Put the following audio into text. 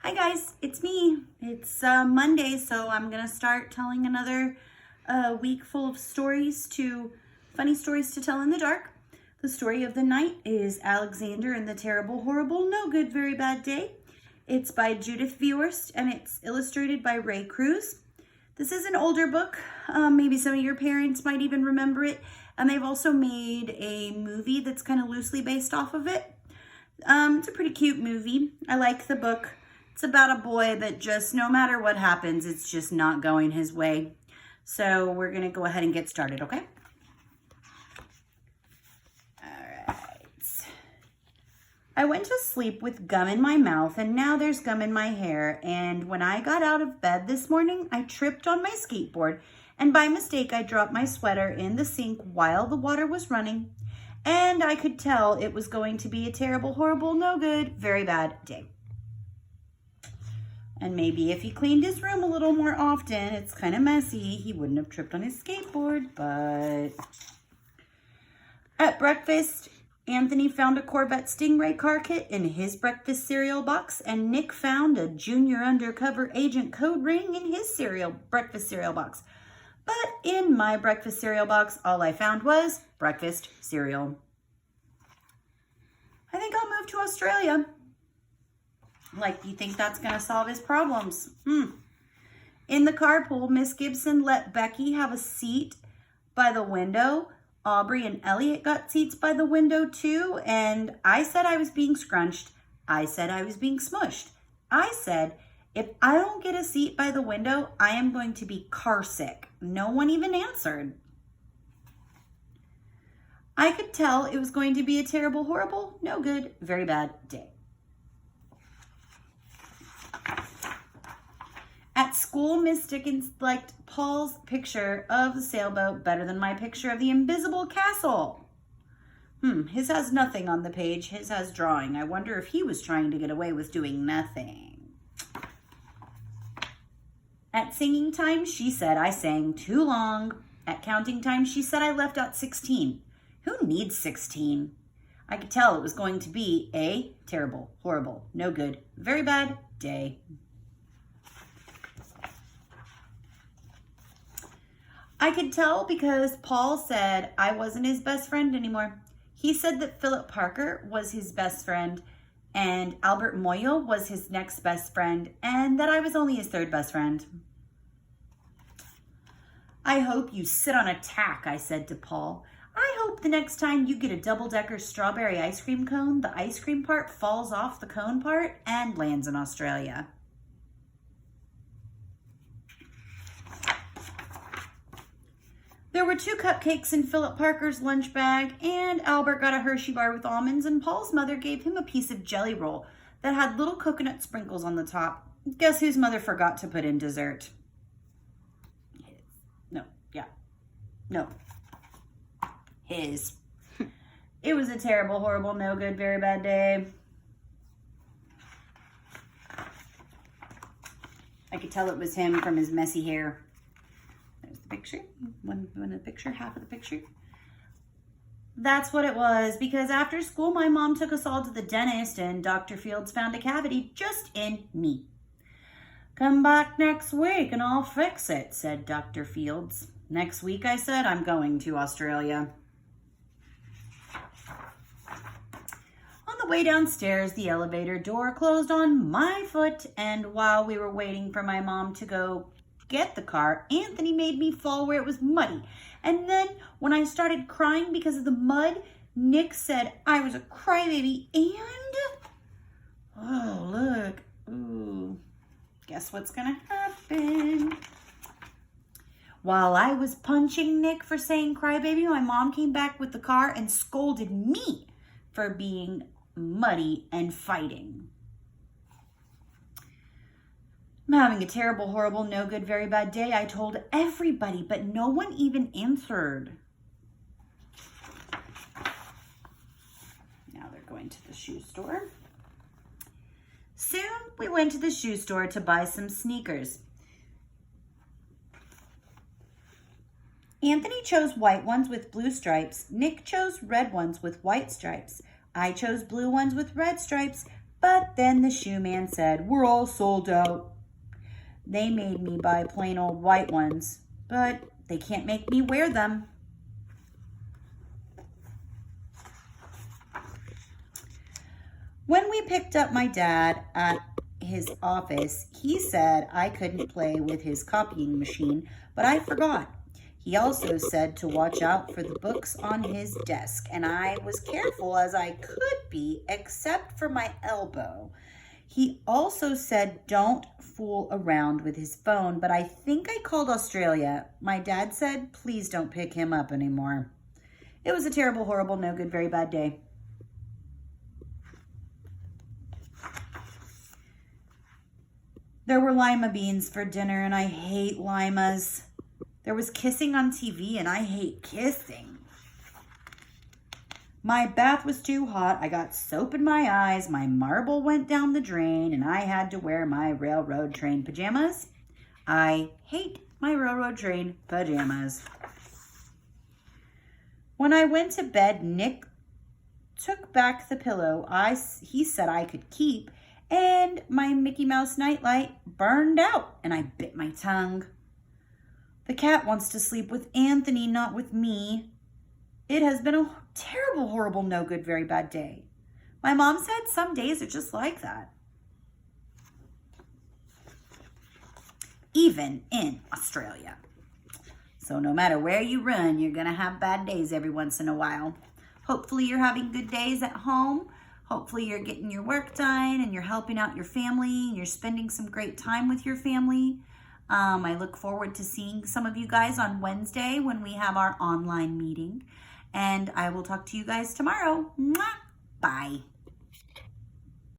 Hi guys, it's me. It's Monday, so I'm gonna start telling another week full of funny stories to tell in the dark. The story of the night is Alexander and the Terrible, Horrible, No Good, Very Bad Day. It's by Judith Viorst and it's illustrated by Ray Cruz. This is an older book. Maybe some of your parents might even remember it. And they've also made a movie that's kind of loosely based off of it. It's a pretty cute movie. I like the book. It's about a boy that just, no matter what happens, it's just not going his way. So we're going to go ahead and get started, okay? All right. I went to sleep with gum in my mouth, and now there's gum in my hair. And when I got out of bed this morning, I tripped on my skateboard, and by mistake, I dropped my sweater in the sink while the water was running. And I could tell it was going to be a terrible, horrible, no good, very bad day. And maybe if he cleaned his room a little more often, it's kind of messy, he wouldn't have tripped on his skateboard, but... At breakfast, Anthony found a Corvette Stingray car kit in his breakfast cereal box, and Nick found a Junior Undercover Agent code ring in his breakfast cereal box. But in my breakfast cereal box, all I found was breakfast cereal. I think I'll move to Australia. Like, you think that's going to solve his problems? In the carpool, Miss Gibson let Becky have a seat by the window. Aubrey and Elliot got seats by the window too. And I said I was being scrunched. I said I was being smushed. I said, if I don't get a seat by the window, I am going to be car sick. No one even answered. I could tell it was going to be a terrible, horrible, no good, very bad day. At school, Miss Dickens liked Paul's picture of the sailboat better than my picture of the invisible castle. His has nothing on the page. His has drawing. I wonder if he was trying to get away with doing nothing. At singing time, she said I sang too long. At counting time, she said I left out 16. Who needs 16? I could tell it was going to be a terrible, horrible, no good, very bad day. I could tell because Paul said I wasn't his best friend anymore. He said that Philip Parker was his best friend and Albert Moyo was his next best friend and that I was only his third best friend. I hope you sit on a tack, I said to Paul. I hope the next time you get a double-decker strawberry ice cream cone, the ice cream part falls off the cone part and lands in Australia. There were 2 cupcakes in Philip Parker's lunch bag, and Albert got a Hershey bar with almonds, and Paul's mother gave him a piece of jelly roll that had little coconut sprinkles on the top. Guess whose mother forgot to put in dessert? His. It was a terrible, horrible, no good, very bad day. I could tell it was him from his messy hair. There's the picture. One of the picture, half of the picture. That's what it was, because after school, my mom took us all to the dentist and Dr. Fields found a cavity just in me. Come back next week and I'll fix it, said Dr. Fields. Next week, I said, I'm going to Australia. On the way downstairs, the elevator door closed on my foot, and while we were waiting for my mom to go get the car, Anthony made me fall where it was muddy. And then when I started crying because of the mud, Nick said I was a crybaby and... Oh, look. Ooh. Guess what's gonna happen? While I was punching Nick for saying crybaby, my mom came back with the car and scolded me for being muddy and fighting. I'm having a terrible, horrible, no good, very bad day. I told everybody, but no one even answered. Now they're going to the shoe store. Soon we went to the shoe store to buy some sneakers. Anthony chose white ones with blue stripes. Nick chose red ones with white stripes. I chose blue ones with red stripes. But then the shoe man said, "We're all sold out." They made me buy plain old white ones, but they can't make me wear them. When we picked up my dad at his office, he said I couldn't play with his copying machine, but I forgot. He also said to watch out for the books on his desk, and I was careful as I could be, except for my elbow. He also said don't fool around with his phone, but I think I called Australia. My dad said please don't pick him up anymore. It was a terrible, horrible, no good, very bad day. There were lima beans for dinner, and I hate limas. There was kissing on TV, and I hate kissing. My bath was too hot. I got soap in my eyes. My marble went down the drain, and I had to wear my railroad train pajamas. I hate my railroad train pajamas. When I went to bed, Nick took back the pillow he said I could keep, and my Mickey Mouse nightlight burned out, and I bit my tongue. The cat wants to sleep with Anthony, not with me. It has been a terrible, horrible, no good, very bad day. My mom said some days are just like that. Even in Australia. So no matter where you run, you're going to have bad days every once in a while. Hopefully you're having good days at home. Hopefully you're getting your work done and you're helping out your family and you're spending some great time with your family. I look forward to seeing some of you guys on Wednesday when we have our online meeting. And I will talk to you guys tomorrow. Mwah! Bye.